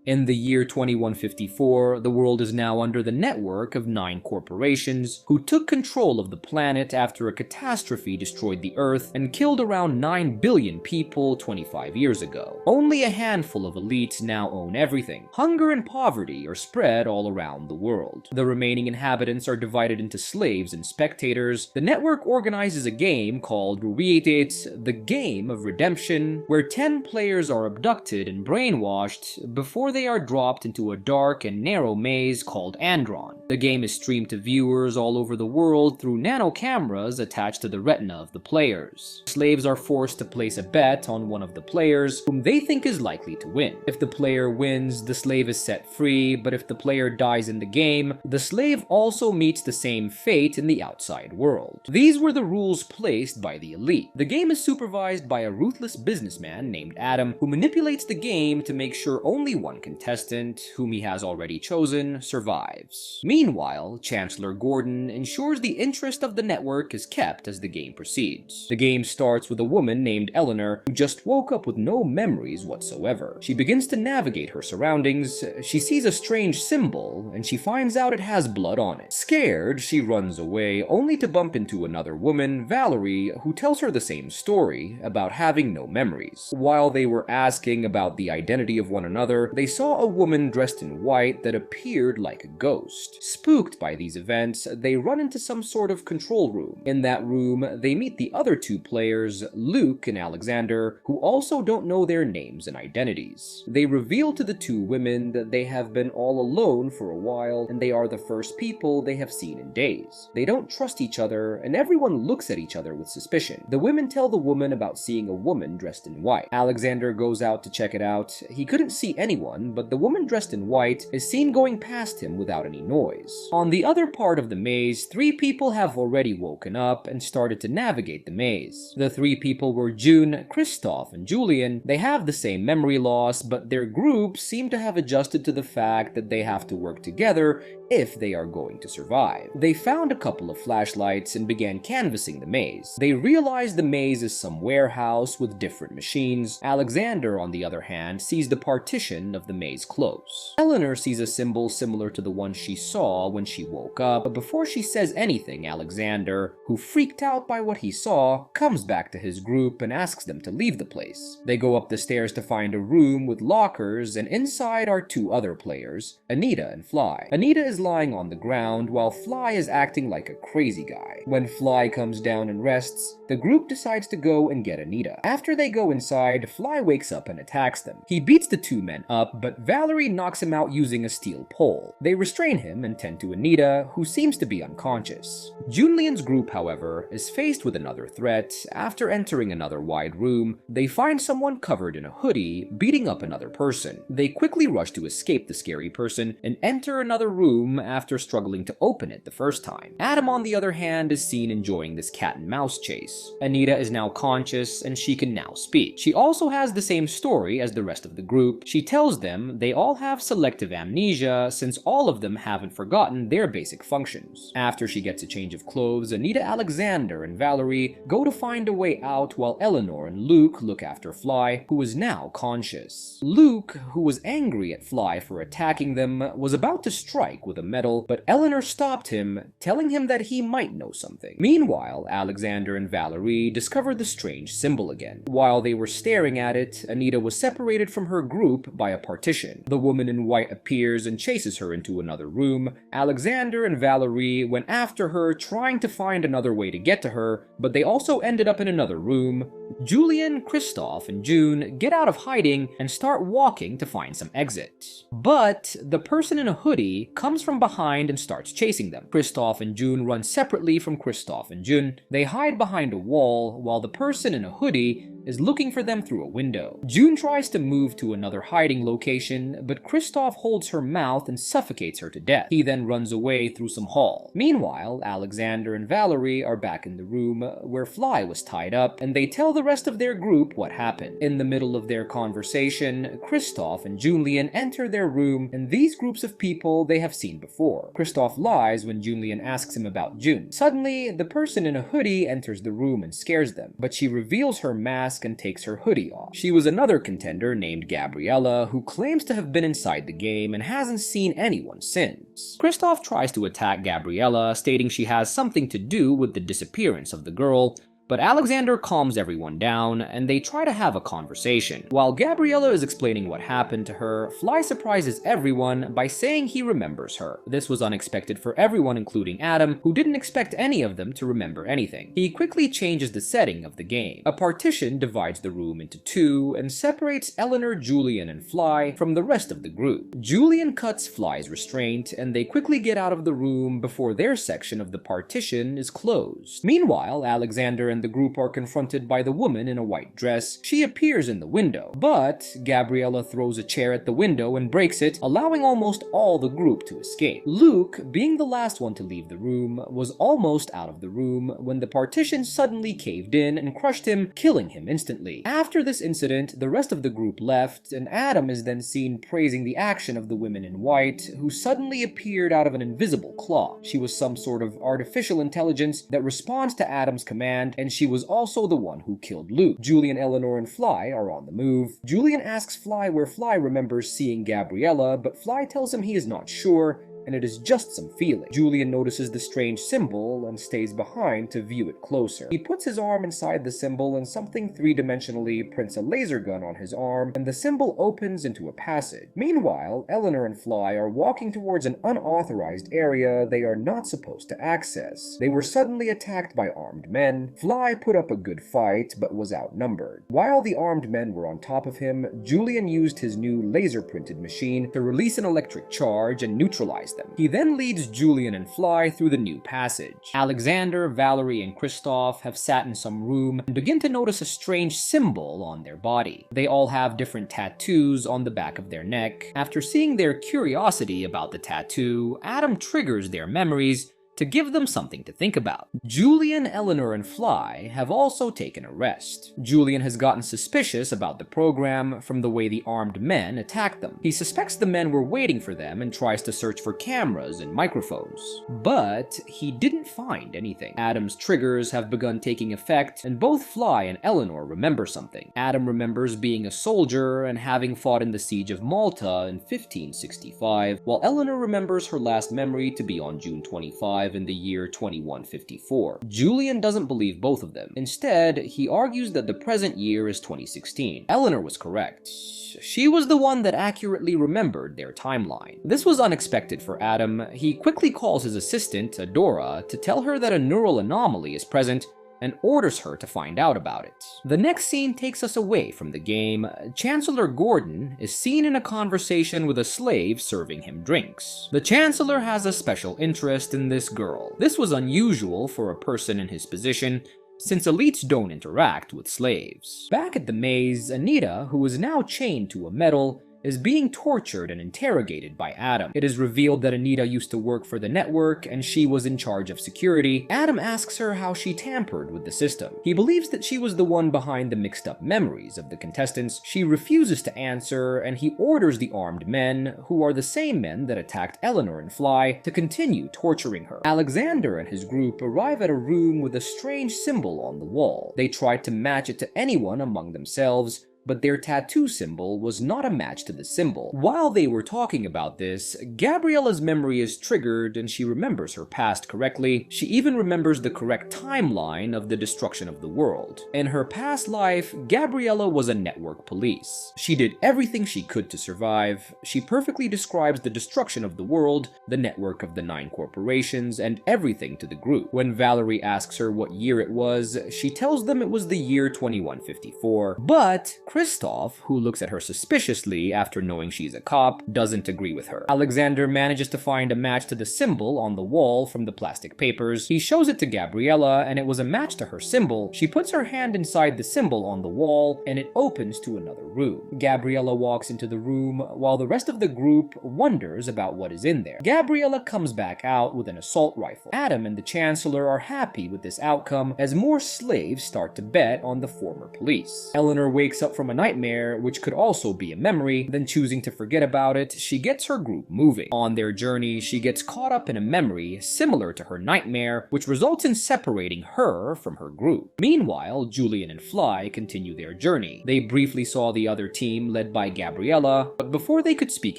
In the year 2154, the world is now under the network of 9 corporations who took control of the planet after a catastrophe destroyed the Earth and killed around 9 billion people 25 years ago. Only a handful of elites now own everything. Hunger and poverty are spread all around the world. The remaining inhabitants are divided into slaves and spectators. The network organizes a game called Tits, the Game of Redemption, where 10 players are abducted and brainwashed before they are dropped into a dark and narrow maze called Andron. The game is streamed to viewers all over the world through nano cameras attached to the retina of the players. Slaves are forced to place a bet on one of the players whom they think is likely to win. If the player wins, the slave is set free, but if the player dies in the game, the slave also meets the same fate in the outside world. These were the rules placed by the elite. The game is supervised by a ruthless businessman named Adam, who manipulates the game to make sure only one contestant, whom he has already chosen, survives. Meanwhile, Chancellor Gordon ensures the interest of the network is kept as the game proceeds. The game starts with a woman named Eleanor, who just woke up with no memories whatsoever. She begins to navigate her surroundings. She sees a strange symbol, and she finds out it has blood on it. Scared, she runs away, only to bump into another woman, Valerie, who tells her the same story about having no memories. While they were asking about the identity of one another, they saw a woman dressed in white that appeared like a ghost. Spooked by these events, they run into some sort of control room. In that room, they meet the other 2 players, Luke and Alexander, who also don't know their names and identities. They reveal to the 2 women that they have been all alone for a while, and they are the first people they have seen in days. They don't trust each other, and everyone looks at each other with suspicion. The women tell the woman about seeing a woman dressed in white. Alexander goes out to check it out. He couldn't see anyone, but the woman dressed in white is seen going past him without any noise. On the other part of the maze, 3 people have already woken up and started to navigate the maze. The 3 people were June, Christoph, and Julian. They have the same memory loss, but their groups seem to have adjusted to the fact that they have to work together if they are going to survive. They found a couple of flashlights and began canvassing the maze. They realized the maze is some warehouse with different machines. Alexander, on the other hand, sees the partition of the maze close. Eleanor sees a symbol similar to the one she saw when she woke up, but before she says anything, Alexander, who freaked out by what he saw, comes back to his group and asks them to leave the place. They go up the stairs to find a room with lockers, and inside are 2 other players, Anita and Fly. Anita is lying on the ground while Fly is acting like a crazy guy. When Fly comes down and rests, the group decides to go and get Anita. After they go inside, Fly wakes up and attacks them. He beats the 2 men up, but Valerie knocks him out using a steel pole. They restrain him and tend to Anita, who seems to be unconscious. Julian's group, however, is faced with another threat. After entering another wide room, they find someone covered in a hoodie beating up another person. They quickly rush to escape the scary person and enter another room after struggling to open it the first time. Adam, on the other hand, is seen enjoying this cat and mouse chase. Anita is now conscious and she can now speak. She also has the same story as the rest of the group. She tells them they all have selective amnesia since all of them haven't forgotten their basic functions. After she gets a change of clothes, Anita, Alexander, and Valerie go to find a way out while Eleanor and Luke look after Fly, who is now conscious. Luke, who was angry at Fly for attacking them, was about to strike with a medal, but Eleanor stopped him, telling him that he might know something. Meanwhile, Alexander and Valerie discovered the strange symbol again. While they were staring at it, Anita was separated from her group by a partition. The woman in white appears and chases her into another room. Alexander and Valerie went after her, trying to find another way to get to her, but they also ended up in another room. Julian, Christoph, and June get out of hiding and start walking to find some exit. But the person in a hoodie comes from behind and starts chasing them. Christoph and June run separately from Christoph and June. They hide behind a wall while the person in a hoodie is looking for them through a window. June tries to move to another hiding location, but Christoph holds her mouth and suffocates her to death. He then runs away through some hall. Meanwhile, Alexander and Valerie are back in the room where Fly was tied up, and they tell the the rest of their group what happened. In the middle of their conversation, Kristoff and Julian enter their room, and these groups of people they have seen before. Kristoff lies when Julian asks him about June. Suddenly, the person in a hoodie enters the room and scares them, but she reveals her mask and takes her hoodie off. She was another contender named Gabriella, who claims to have been inside the game and hasn't seen anyone since. Kristoff tries to attack Gabriella, stating she has something to do with the disappearance of the girl, but Alexander calms everyone down, and they try to have a conversation. While Gabriella is explaining what happened to her, Fly surprises everyone by saying he remembers her. This was unexpected for everyone, including Adam, who didn't expect any of them to remember anything. He quickly changes the setting of the game. A partition divides the room into two and separates Eleanor, Julian, and Fly from the rest of the group. Julian cuts Fly's restraint, and they quickly get out of the room before their section of the partition is closed. Meanwhile, Alexander and the group are confronted by the woman in a white dress. She appears in the window, but Gabriella throws a chair at the window and breaks it, allowing almost all the group to escape. Luke, being the last one to leave the room, was almost out of the room when the partition suddenly caved in and crushed him, killing him instantly. After this incident, the rest of the group left, and Adam is then seen praising the action of the women in white, who suddenly appeared out of an invisible cloth. She was some sort of artificial intelligence that responds to Adam's command, and she was also the one who killed Luke. Julian, Eleanor, and Fly are on the move. Julian asks Fly where Fly remembers seeing Gabriella, but Fly tells him he is not sure, and it is just some feeling. Julian notices the strange symbol and stays behind to view it closer. He puts his arm inside the symbol and something three-dimensionally prints a laser gun on his arm, and the symbol opens into a passage. Meanwhile, Eleanor and Fly are walking towards an unauthorized area they are not supposed to access. They were suddenly attacked by armed men. Fly put up a good fight, but was outnumbered. While the armed men were on top of him, Julian used his new laser-printed machine to release an electric charge and neutralize them. He then leads Julian and Fly through the new passage. Alexander, Valerie, and Kristoff have sat in some room and begin to notice a strange symbol on their body. They all have different tattoos on the back of their neck. After seeing their curiosity about the tattoo, Adam triggers their memories to give them something to think about. Julian, Eleanor, and Fly have also taken a rest. Julian has gotten suspicious about the program from the way the armed men attacked them. He suspects the men were waiting for them and tries to search for cameras and microphones. But he didn't find anything. Adam's triggers have begun taking effect, and both Fly and Eleanor remember something. Adam remembers being a soldier and having fought in the siege of Malta in 1565, while Eleanor remembers her last memory to be on June 25 in the year 2154. Julian doesn't believe both of them. Instead, he argues that the present year is 2016. Eleanor was correct. She was the one that accurately remembered their timeline. This was unexpected for Adam. He quickly calls his assistant, Adora, to tell her that a neural anomaly is present and orders her to find out about it. The next scene takes us away from the game. Chancellor Gordon is seen in a conversation with a slave serving him drinks. The Chancellor has a special interest in this girl. This was unusual for a person in his position, since elites don't interact with slaves. Back at the maze, Anita, who is now chained to a medal, is being tortured and interrogated by Adam. It is revealed that Anita used to work for the network and she was in charge of security. Adam asks her how she tampered with the system. He believes that she was the one behind the mixed up memories of the contestants. She refuses to answer, and he orders the armed men, who are the same men that attacked Eleanor and Fly, to continue torturing her. Alexander and his group arrive at a room with a strange symbol on the wall. They try to match it to anyone among themselves, but their tattoo symbol was not a match to the symbol. While they were talking about this, Gabriella's memory is triggered and she remembers her past correctly. She even remembers the correct timeline of the destruction of the world. In her past life, Gabriella was a network police. She did everything she could to survive. She perfectly describes the destruction of the world, the network of the 9 corporations, and everything to the group. When Valerie asks her what year it was, she tells them it was the year 2154. But Kristoff, who looks at her suspiciously after knowing she's a cop, doesn't agree with her. Alexander manages to find a match to the symbol on the wall from the plastic papers. He shows it to Gabriella, and it was a match to her symbol. She puts her hand inside the symbol on the wall, and it opens to another room. Gabriella walks into the room, while the rest of the group wonders about what is in there. Gabriella comes back out with an assault rifle. Adam and the Chancellor are happy with this outcome as more slaves start to bet on the former police. Eleanor wakes up from a nightmare, which could also be a memory, then choosing to forget about it, she gets her group moving. On their journey, she gets caught up in a memory similar to her nightmare, which results in separating her from her group. Meanwhile, Julian and Fly continue their journey. They briefly saw the other team led by Gabriella, but before they could speak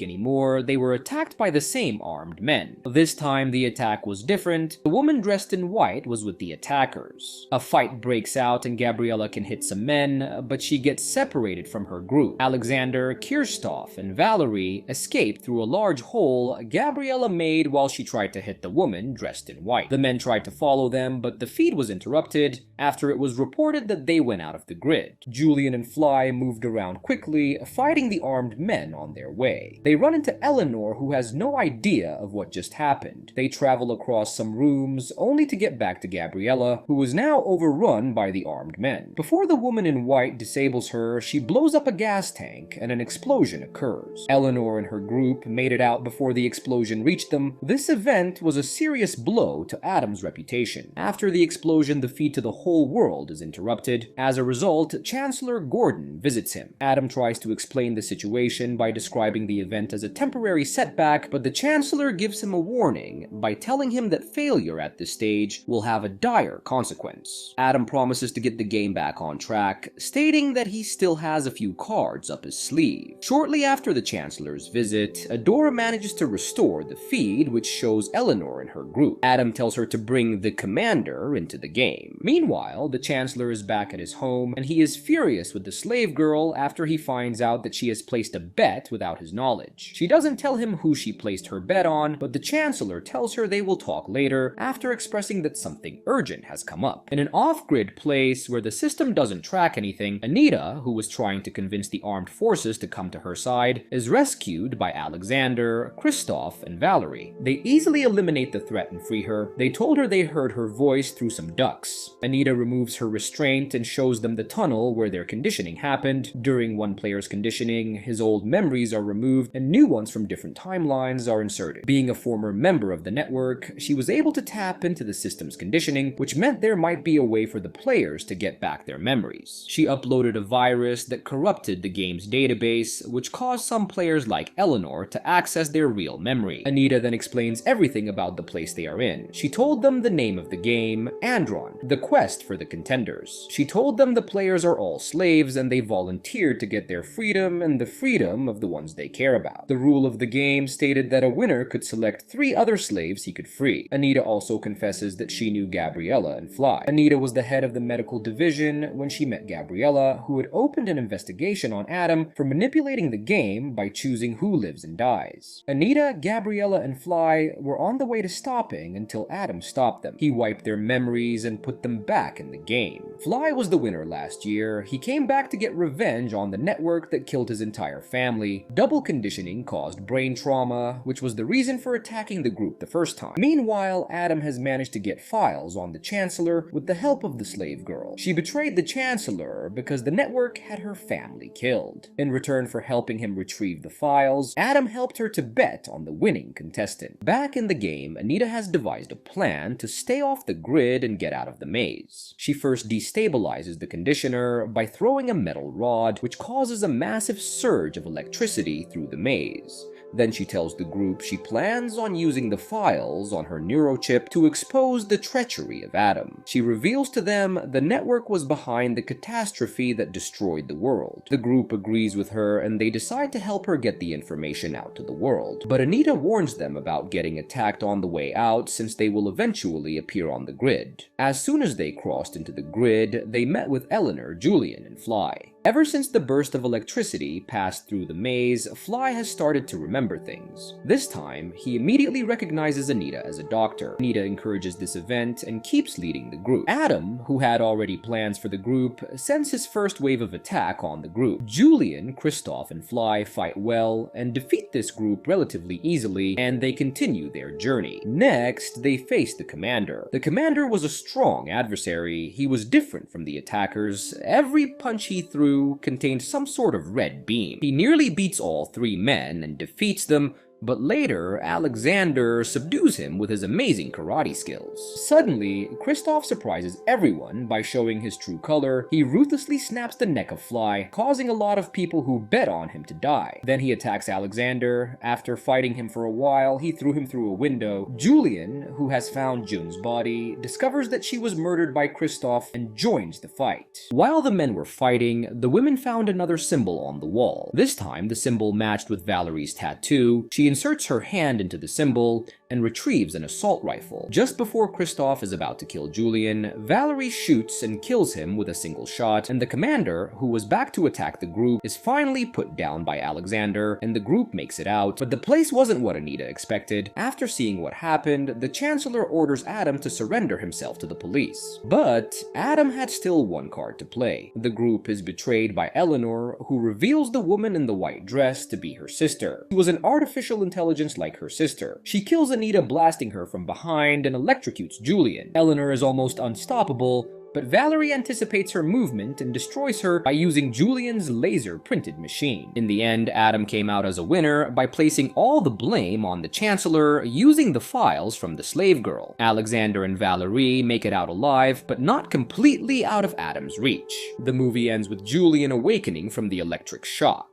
anymore, they were attacked by the same armed men. This time, the attack was different. The woman dressed in white was with the attackers. A fight breaks out and Gabriella can hit some men, but she gets separated from her group. Alexander, Kristoff, and Valerie escape through a large hole Gabriella made while she tried to hit the woman dressed in white. The men tried to follow them, but the feed was interrupted after it was reported that they went out of the grid. Julian and Fly moved around quickly, fighting the armed men on their way. They run into Eleanor, who has no idea of what just happened. They travel across some rooms, only to get back to Gabriella, who is now overrun by the armed men. Before the woman in white disables her, she blows up a gas tank, and an explosion occurs. Eleanor and her group made it out before the explosion reached them. This event was a serious blow to Adam's reputation. After the explosion, the feed to the whole world is interrupted. As a result, Chancellor Gordon visits him. Adam tries to explain the situation by describing the event as a temporary setback, but the Chancellor gives him a warning by telling him that failure at this stage will have a dire consequence. Adam promises to get the game back on track, stating that he still has a few cards up his sleeve. Shortly after the Chancellor's visit, Adora manages to restore the feed, which shows Eleanor and her group. Adam tells her to bring the Commander into the game. Meanwhile, the Chancellor is back at his home, and he is furious with the slave girl after he finds out that she has placed a bet without his knowledge. She doesn't tell him who she placed her bet on, but the Chancellor tells her they will talk later after expressing that something urgent has come up. In an off-grid place where the system doesn't track anything, Anita, who was trying to convince the armed forces to come to her side, is rescued by Alexander, Kristoff, and Valerie. They easily eliminate the threat and free her. They told her they heard her voice through some ducts. Anita removes her restraint and shows them the tunnel where their conditioning happened. During one player's conditioning, his old memories are removed and new ones from different timelines are inserted. Being a former member of the network, she was able to tap into the system's conditioning, which meant there might be a way for the players to get back their memories. She uploaded a virus that corrupted the game's database, which caused some players like Eleanor to access their real memory. Anita then explains everything about the place they are in. She told them the name of the game, ANDRON, the quest for the contenders. She told them the players are all slaves and they volunteered to get their freedom and the freedom of the ones they care about. The rule of the game stated that a winner could select 3 other slaves he could free. Anita also confesses that she knew Gabriella and Fly. Anita was the head of the medical division when she met Gabriella, who had opened an investigation on Adam for manipulating the game by choosing who lives and dies. Anita, Gabriella, and Fly were on the way to stopping until Adam stopped them. He wiped their memories and put them back in the game. Fly was the winner last year. He came back to get revenge on the network that killed his entire family. Double conditioning caused brain trauma, which was the reason for attacking the group the first time. Meanwhile, Adam has managed to get files on the Chancellor with the help of the slave girl. She betrayed the Chancellor because the network had her family killed. In return for helping him retrieve the files, Adam helped her to bet on the winning contestant. Back in the game, Anita has devised a plan to stay off the grid and get out of the maze. She first destabilizes the conditioner by throwing a metal rod, which causes a massive surge of electricity through the maze. Then she tells the group she plans on using the files on her neurochip to expose the treachery of Adam. She reveals to them the network was behind the catastrophe that destroyed the world. The group agrees with her and they decide to help her get the information out to the world. But Anita warns them about getting attacked on the way out since they will eventually appear on the grid. As soon as they crossed into the grid, they met with Eleanor, Julian, and Fly. Ever since the burst of electricity passed through the maze, Fly has started to remember things. This time, he immediately recognizes Anita as a doctor. Anita encourages this event and keeps leading the group. Adam, who had already plans for the group, sends his first wave of attack on the group. Julian, Kristoff, and Fly fight well and defeat this group relatively easily, and they continue their journey. Next, they face the Commander. The Commander was a strong adversary. He was different from the attackers. Every punch he threw contained some sort of red beam. He nearly beats all three men and defeats them, but later, Alexander subdues him with his amazing karate skills. Suddenly, Kristoff surprises everyone by showing his true color. He ruthlessly snaps the neck of Fly, causing a lot of people who bet on him to die. Then he attacks Alexander. After fighting him for a while, he threw him through a window. Julian, who has found Jun's body, discovers that she was murdered by Kristoff and joins the fight. While the men were fighting, the women found another symbol on the wall. This time, the symbol matched with Valerie's tattoo. She inserts her hand into the symbol and retrieves an assault rifle. Just before Kristoff is about to kill Julian, Valerie shoots and kills him with a single shot, and the Commander, who was back to attack the group, is finally put down by Alexander, and the group makes it out. But the place wasn't what Anita expected. After seeing what happened, the Chancellor orders Adam to surrender himself to the police. But Adam had still one card to play. The group is betrayed by Eleanor, who reveals the woman in the white dress to be her sister. She was an artificial intelligence like her sister. She kills Anita, blasting her from behind, and electrocutes Julian. Eleanor is almost unstoppable, but Valerie anticipates her movement and destroys her by using Julian's laser-printed machine. In the end, Adam came out as a winner by placing all the blame on the Chancellor using the files from the slave girl. Alexander and Valerie make it out alive, but not completely out of Adam's reach. The movie ends with Julian awakening from the electric shock.